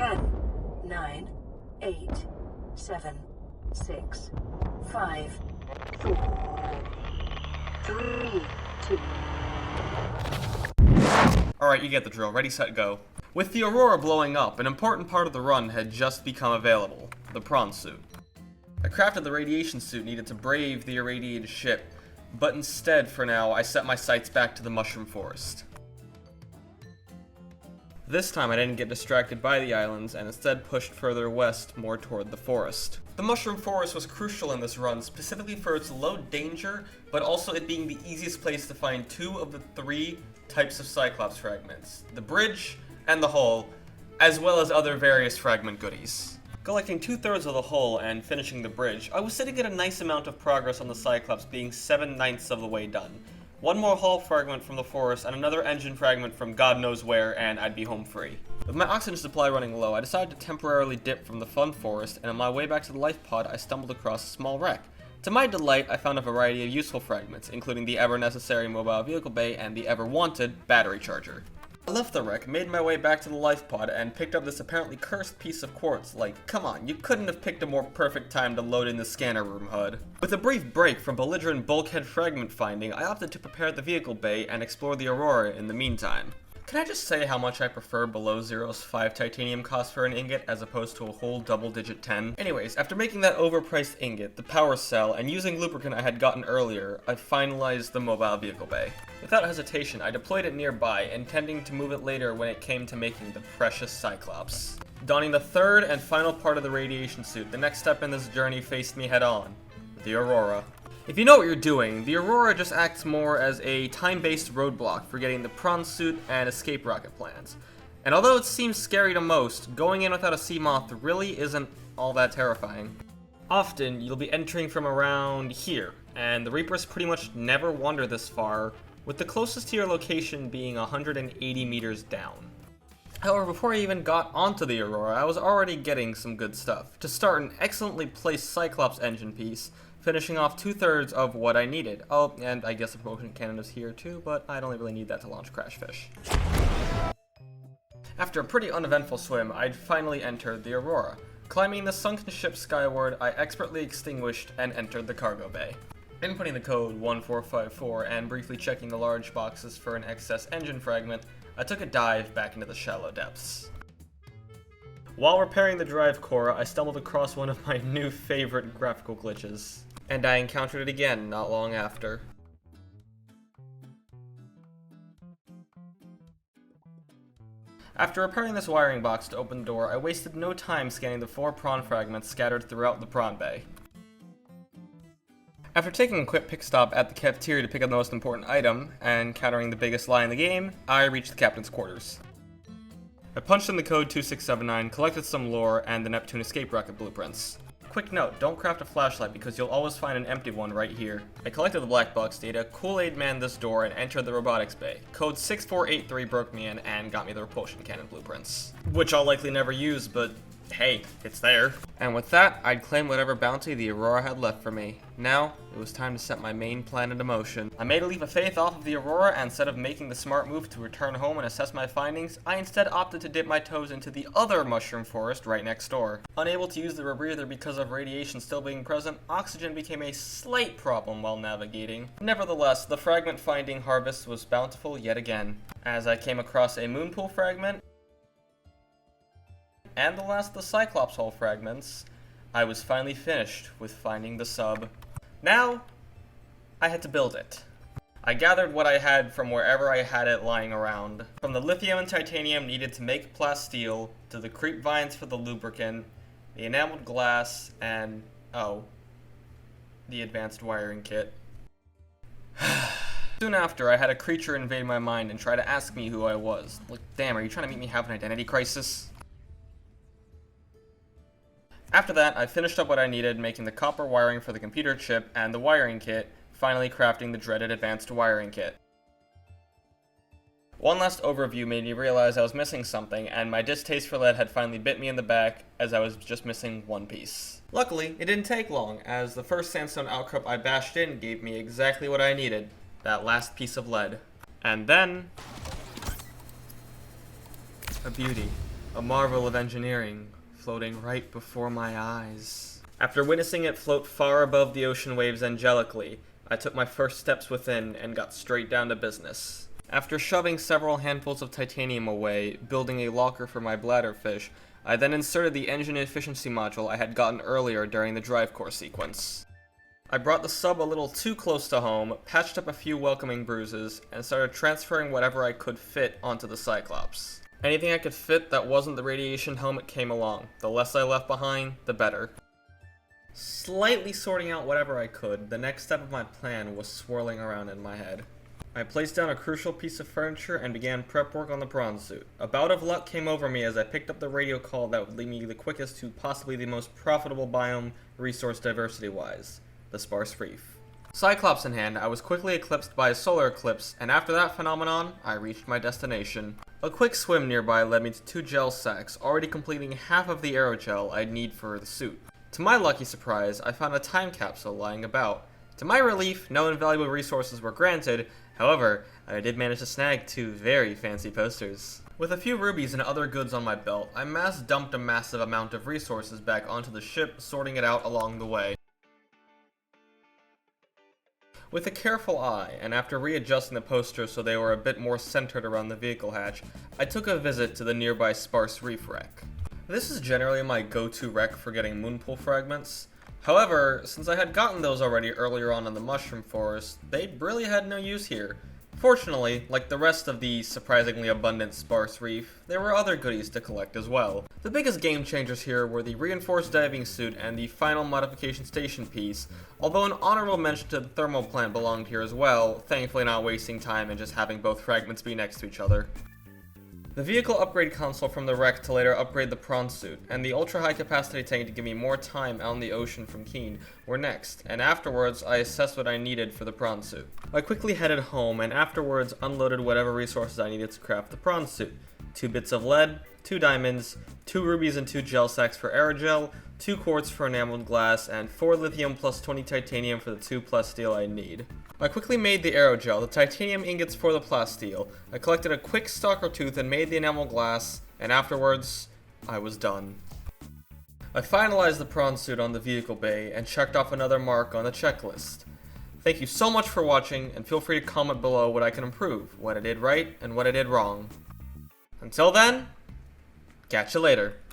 10, 9, 8, 7, 6, 5, 4, 3, 2. Alright, you get the drill. Ready, set, go. With the Aurora blowing up, an important part of the run had just become available. The prawn suit. I crafted the radiation suit needed to brave the irradiated ship, but instead, for now, I set my sights back to the mushroom forest. This time I didn't get distracted by the islands, and instead pushed further west, more toward the forest. The mushroom forest was crucial in this run, specifically for its low danger, but also it being the easiest place to find 2 of the 3 types of Cyclops fragments. The bridge, and the hull, as well as other various fragment goodies. Collecting 2/3 of the hull and finishing the bridge, I was sitting at a nice amount of progress on the Cyclops, being 7/9 of the way done. 1 more hull fragment from the forest and another engine fragment from God knows where, and I'd be home free. With my oxygen supply running low, I decided to temporarily dip from the fun forest, and on my way back to the life pod, I stumbled across a small wreck. To my delight, I found a variety of useful fragments, including the ever-necessary mobile vehicle bay and the ever-wanted battery charger. I left the wreck, made my way back to the life pod, and picked up this apparently cursed piece of quartz. Like, come on, you couldn't have picked a more perfect time to load in the scanner room HUD. With a brief break from belligerent bulkhead fragment finding, I opted to prepare the vehicle bay and explore the Aurora in the meantime. Can I just say how much I prefer below zero's 5 titanium cost for an ingot as opposed to a whole double-digit 10? Anyways, after making that overpriced ingot, the power cell, and using lubricant I had gotten earlier, I finalized the mobile vehicle bay. Without hesitation, I deployed it nearby, intending to move it later when it came to making the precious Cyclops. Donning the 3rd and final part of the radiation suit, the next step in this journey faced me head-on: the Aurora. If you know what you're doing, the Aurora just acts more as a time-based roadblock for getting the prawn suit and escape rocket plans. And although it seems scary to most, going in without a Seamoth really isn't all that terrifying. Often, you'll be entering from around here, and the Reapers pretty much never wander this far, with the closest to your location being 180 meters down. However, before I even got onto the Aurora, I was already getting some good stuff. To start, an excellently placed Cyclops engine piece, finishing off 2/3 of what I needed. Oh, and I guess the propulsion cannon is here too, but I don't really need that to launch Crash Fish. After a pretty uneventful swim, I'd finally entered the Aurora. Climbing the sunken ship skyward, I expertly extinguished and entered the cargo bay. Inputting the code 1454 and briefly checking the large boxes for an excess engine fragment, I took a dive back into the shallow depths. While repairing the drive core, I stumbled across one of my new favorite graphical glitches. And I encountered it again not long after. After repairing this wiring box to open the door, I wasted no time scanning the 4 prawn fragments scattered throughout the prawn bay. After taking a quick pit stop at the cafeteria to pick up the most important item, and encountering the biggest lie in the game, I reached the captain's quarters. I punched in the code 2679, collected some lore, and the Neptune escape rocket blueprints. Quick note, don't craft a flashlight because you'll always find an empty one right here. I collected the black box data, Kool-Aid manned this door, and entered the robotics bay. Code 6483 broke me in and got me the repulsion cannon blueprints. Which I'll likely never use, but hey, it's there. And with that, I'd claim whatever bounty the Aurora had left for me. Now, it was time to set my main plan into motion. I made a leap of faith off of the Aurora, and instead of making the smart move to return home and assess my findings, I instead opted to dip my toes into the other mushroom forest right next door. Unable to use the rebreather because of radiation still being present, oxygen became a slight problem while navigating. Nevertheless, the fragment finding harvest was bountiful yet again, as I came across a moonpool fragment, and the last of the Cyclops hull fragments, I was finally finished with finding the sub. Now, I had to build it. I gathered what I had from wherever I had it lying around. From the lithium and titanium needed to make plasteel, to the creep vines for the lubricant, the enameled glass, and, oh, the advanced wiring kit. Soon after, I had a creature invade my mind and try to ask me who I was. Like, damn, are you trying to make me have an identity crisis? After that, I finished up what I needed, making the copper wiring for the computer chip and the wiring kit, finally crafting the dreaded advanced wiring kit. One last overview made me realize I was missing something, and my distaste for lead had finally bit me in the back, as I was just missing one piece. Luckily, it didn't take long, as the first sandstone outcrop I bashed in gave me exactly what I needed, that last piece of lead. And then, a beauty. a marvel of engineering, floating right before my eyes. After witnessing it float far above the ocean waves angelically, I took my first steps within and got straight down to business. After shoving several handfuls of titanium away, building a locker for my bladderfish, I then inserted the engine efficiency module I had gotten earlier during the drive core sequence. I brought the sub a little too close to home, patched up a few welcoming bruises, and started transferring whatever I could fit onto the Cyclops. Anything I could fit that wasn't the radiation helmet came along. The less I left behind, the better. Slightly sorting out whatever I could, the next step of my plan was swirling around in my head. I placed down a crucial piece of furniture and began prep work on the prawn suit. A bout of luck came over me as I picked up the radio call that would lead me the quickest to possibly the most profitable biome, resource diversity-wise, the sparse reef. Cyclops in hand, I was quickly eclipsed by a solar eclipse, and after that phenomenon, I reached my destination. A quick swim nearby led me to 2 gel sacks, already completing half of the aerogel I'd need for the suit. To my lucky surprise, I found a time capsule lying about. To my relief, no invaluable resources were granted. However, I did manage to snag 2 very fancy posters. With a few rubies and other goods on my belt, I mass dumped a massive amount of resources back onto the ship, sorting it out along the way. With a careful eye, and after readjusting the posters so they were a bit more centered around the vehicle hatch, I took a visit to the nearby sparse reef wreck. This is generally my go-to wreck for getting moonpool fragments. However, since I had gotten those already earlier on in the mushroom forest, they really had no use here. Fortunately, like the rest of the surprisingly abundant sparse reef, there were other goodies to collect as well. The biggest game changers here were the reinforced diving suit and the final modification station piece, although an honorable mention to the thermal plant belonged here as well, thankfully not wasting time and just having both fragments be next to each other. The vehicle upgrade console from the wreck to later upgrade the prawn suit, and the ultra-high capacity tank to give me more time out in the ocean from Keene were next, and afterwards I assessed what I needed for the prawn suit. I quickly headed home and afterwards unloaded whatever resources I needed to craft the prawn suit. 2 bits of lead, 2 diamonds, 2 rubies and 2 gel sacks for aerogel, 2 quartz for enameled glass, and 4 lithium plus 20 titanium for the 2 plus steel I need. I quickly made the aerogel, the titanium ingots for the plasteel, I collected a quick stalker tooth and made the enamel glass, and afterwards, I was done. I finalized the prawn suit on the vehicle bay and checked off another mark on the checklist. Thank you so much for watching, and feel free to comment below what I can improve, what I did right and what I did wrong. Until then, catch you later.